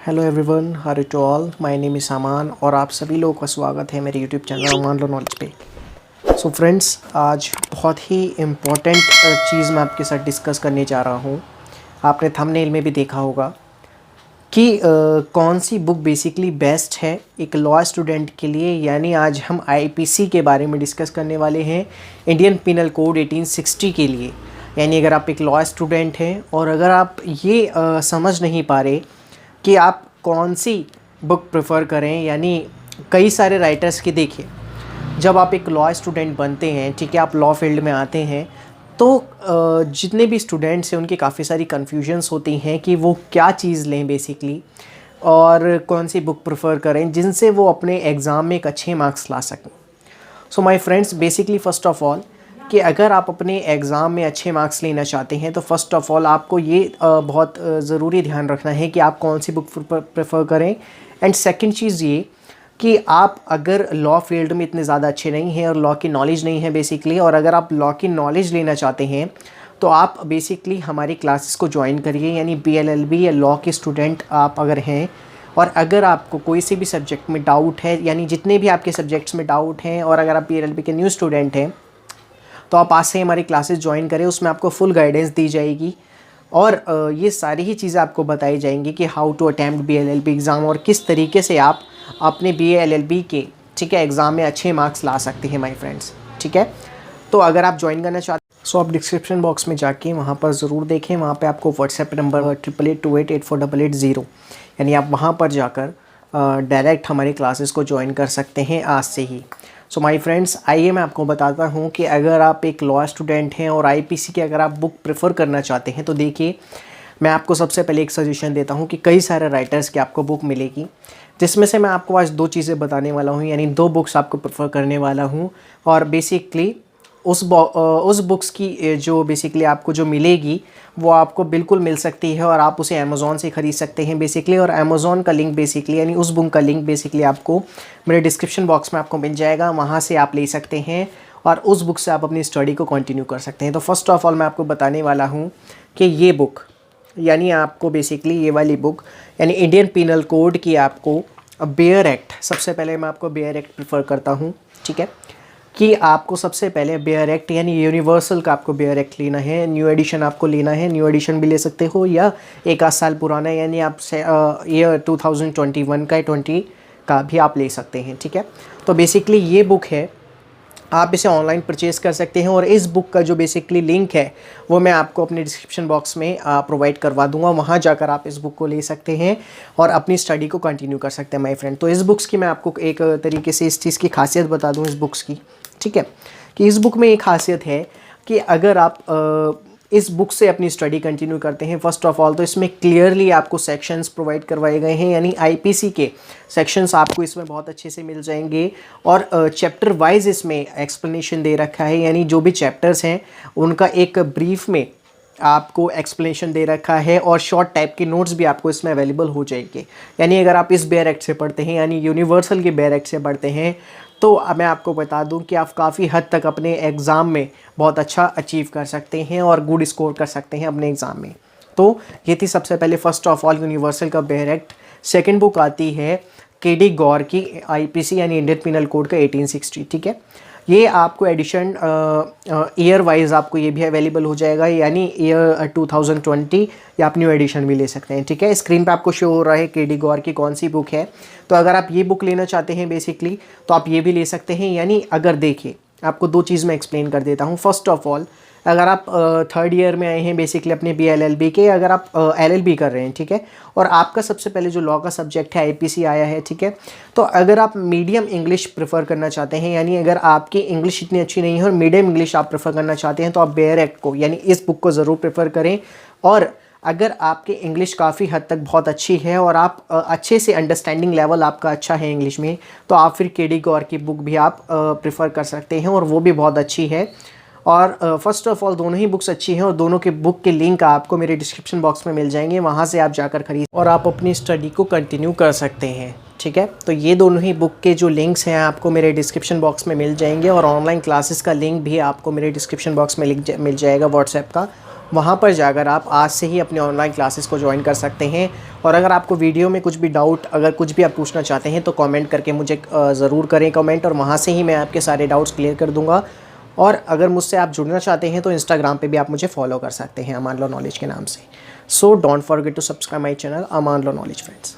Hello everyone, how to all. My name is Aman और आप सभी लोगों का स्वागत है मेरे यूट्यूब चैनल अमान लो नॉलेज पे। सो फ्रेंड्स, आज बहुत ही इम्पॉर्टेंट चीज़ मैं आपके साथ डिस्कस करने जा रहा हूँ। आपने थंबनेल में भी देखा होगा कि कौन सी बुक बेसिकली बेस्ट है एक लॉ स्टूडेंट के लिए। यानी आज हम आईपीसी के बारे में डिस्कस करने वाले हैं, इंडियन पिनल कोड 1860 के लिए। यानी अगर आप एक लॉ स्टूडेंट हैं और अगर आप ये समझ नहीं पा रहे कि आप कौन सी बुक प्रेफर करें, यानी कई सारे राइटर्स की देखिए, जब आप एक लॉ स्टूडेंट बनते हैं, ठीक है, आप लॉ फील्ड में आते हैं तो जितने भी स्टूडेंट्स हैं उनकी काफ़ी सारी कन्फ्यूजन्स होती हैं कि वो क्या चीज़ लें बेसिकली और कौन सी बुक प्रेफर करें जिनसे वो अपने एग्ज़ाम में एक अच्छे मार्क्स ला सकें। So my friends, basically first of all कि अगर आप अपने एग्ज़ाम में अच्छे मार्क्स लेना चाहते हैं तो फ़र्स्ट ऑफ़ ऑल आपको ये बहुत ज़रूरी ध्यान रखना है कि आप कौन सी बुक प्रेफर करें। एंड सेकंड चीज़ ये कि आप अगर लॉ फील्ड में इतने ज़्यादा अच्छे नहीं हैं और लॉ की नॉलेज नहीं है बेसिकली, और अगर आप लॉ की नॉलेज लेना चाहते हैं तो आप बेसिकली हमारी क्लासेस को ज्वाइन करिए। यानी BLLB या लॉ के स्टूडेंट आप अगर हैं और अगर आपको कोई से भी सब्जेक्ट में डाउट है, यानी जितने भी आपके सब्जेक्ट्स में डाउट हैं, और अगर आप BLLB के न्यू स्टूडेंट हैं तो आप आज से हमारी क्लासेस ज्वाइन करें। उसमें आपको फुल गाइडेंस दी जाएगी और ये सारी ही चीज़ें आपको बताई जाएंगी कि how to attempt BLLB exam और किस तरीके से आप अपने BLLB के, ठीक है, एग्ज़ाम में अच्छे मार्क्स ला सकते हैं माय फ्रेंड्स। ठीक है, तो अगर आप ज्वाइन करना चाहते हैं सो आप डिस्क्रिप्शन बॉक्स में जाके वहाँ पर ज़रूर देखें। वहाँ पे आपको व्हाट्सएप नंबर 8828848880, यानी आप वहाँ पर जाकर डायरेक्ट हमारी क्लासेस को ज्वाइन कर सकते हैं आज से ही। सो माय फ्रेंड्स, आइए मैं आपको बताता हूँ कि अगर आप एक लॉ स्टूडेंट हैं और आईपीसी की अगर आप बुक प्रेफर करना चाहते हैं तो देखिए, मैं आपको सबसे पहले एक सजेशन देता हूँ कि कई सारे राइटर्स की आपको बुक मिलेगी, जिसमें से मैं आपको आज दो चीज़ें बताने वाला हूँ, यानी दो बुक्स आपको प्रेफर करने वाला हूँ। और बेसिकली उस बुक्स की जो बेसिकली आपको जो मिलेगी वो आपको बिल्कुल मिल सकती है और आप उसे अमेज़ॉन से ख़रीद सकते हैं बेसिकली। और अमेज़ॉन का लिंक बेसिकली, यानी उस बुक का लिंक बेसिकली आपको मेरे डिस्क्रिप्शन बॉक्स में आपको मिल जाएगा, वहाँ से आप ले सकते हैं और उस बुक से आप अपनी स्टडी को कंटिन्यू कर सकते हैं। तो फर्स्ट ऑफ़ ऑल मैं आपको बताने वाला हूँ कि ये बुक, यानी आपको बेसिकली ये वाली बुक, यानी इंडियन पिनल कोड की आपको बेयर एक्ट, सबसे पहले मैं आपको बेयर एक्ट प्रेफर करता हूँ। ठीक है, कि आपको सबसे पहले बेयर एक्ट यानी यूनिवर्सल का आपको बेयर एक्ट लेना है। न्यू एडिशन आपको लेना है, न्यू एडिशन भी ले सकते हो या एक आध साल पुराना, यानी आप ईयर 2021 का 20 का भी आप ले सकते हैं। ठीक है, तो बेसिकली ये बुक है, आप इसे ऑनलाइन परचेज़ कर सकते हैं और इस बुक का जो बेसिकली लिंक है वो मैं आपको अपने डिस्क्रिप्शन बॉक्स में प्रोवाइड करवा दूंगा। वहाँ जाकर आप इस बुक को ले सकते हैं और अपनी स्टडी को कंटिन्यू कर सकते हैं माय फ्रेंड। तो इस बुक्स की मैं आपको एक तरीके से इस चीज़ की खासियत बता दूँ इस बुक्स की, ठीक है, कि इस बुक में एक खासियत है कि अगर आप इस बुक से अपनी स्टडी कंटिन्यू करते हैं, फर्स्ट ऑफ ऑल तो इसमें क्लियरली आपको सेक्शंस प्रोवाइड करवाए गए हैं, यानी आईपीसी के सेक्शंस आपको इसमें बहुत अच्छे से मिल जाएंगे और चैप्टर वाइज इसमें एक्सप्लेनेशन दे रखा है, यानी जो भी चैप्टर्स हैं उनका एक ब्रीफ में आपको एक्सप्लेनेशन दे रखा है और शॉर्ट टाइप के नोट्स भी आपको इसमें अवेलेबल हो जाएंगे। यानी अगर आप इस बेयर एक्ट से पढ़ते हैं, यानी यूनिवर्सल के बेयर एक्ट से पढ़ते हैं, तो मैं आपको बता दूं कि आप काफ़ी हद तक अपने एग्ज़ाम में बहुत अच्छा अचीव कर सकते हैं और गुड स्कोर कर सकते हैं अपने एग्ज़ाम में। तो ये थी सबसे पहले फर्स्ट ऑफ ऑल यूनिवर्सल का बेयर एक्ट। सेकंड बुक आती है KD गौर की आईपीसी यानी इंडियन पिनल कोड का 1860। ठीक है, ये आपको एडिशन ईयर वाइज आपको ये भी अवेलेबल हो जाएगा, यानी ईयर 2020 या आप न्यू एडिशन भी ले सकते हैं। ठीक है, स्क्रीन पे आपको शो हो रहा है KD गौर की कौन सी बुक है। तो अगर आप ये बुक लेना चाहते हैं बेसिकली तो आप ये भी ले सकते हैं। यानी अगर देखिए, आपको दो चीज़ मैं एक्सप्लेन कर देता हूँ। फर्स्ट ऑफ ऑल, अगर आप थर्ड ईयर में आए हैं बेसिकली अपने BLLB के, अगर आप LLB कर रहे हैं, ठीक है, और आपका सबसे पहले जो लॉ का सब्जेक्ट है आईपीसी आया है, ठीक है, तो अगर आप मीडियम इंग्लिश प्रेफर करना चाहते हैं, यानी अगर आपकी इंग्लिश इतनी अच्छी नहीं है और मीडियम इंग्लिश आप प्रेफर करना चाहते हैं, तो आप बेयर एक्ट को, यानी इस बुक को ज़रूर प्रेफर करें। और अगर आपकी इंग्लिश काफ़ी हद तक बहुत अच्छी है और आप अच्छे से अंडरस्टैंडिंग लेवल आपका अच्छा है इंग्लिश में, तो आप फिर KD गौर की बुक भी आप प्रेफर कर सकते हैं और वो भी बहुत अच्छी है। और फर्स्ट ऑफ ऑल दोनों ही बुक्स अच्छी हैं और दोनों के बुक के लिंक आपको मेरे डिस्क्रिप्शन बॉक्स में मिल जाएंगे, वहाँ से आप जाकर खरीद और आप अपनी स्टडी को कंटिन्यू कर सकते हैं। ठीक है, तो ये दोनों ही बुक के जो लिंक्स हैं आपको मेरे डिस्क्रिप्शन बॉक्स में मिल जाएंगे और ऑनलाइन क्लासेस का लिंक भी आपको मेरे डिस्क्रिप्शन बॉक्स में मिल जाएगा व्हाट्सएप का, वहाँ पर जाकर आप आज से ही अपने ऑनलाइन क्लासेस को ज्वाइन कर सकते हैं। और अगर आपको वीडियो में कुछ भी डाउट, अगर कुछ भी आप पूछना चाहते हैं तो कमेंट करके मुझे ज़रूर करें कमेंट, और वहाँ से ही मैं आपके सारे डाउट्स क्लियर कर दूँगा। और अगर मुझसे आप जुड़ना चाहते हैं तो इंस्टाग्राम पे भी आप मुझे फॉलो कर सकते हैं अमान लो नॉलेज के नाम से। So don't forget to subscribe my channel Aman low knowledge friends.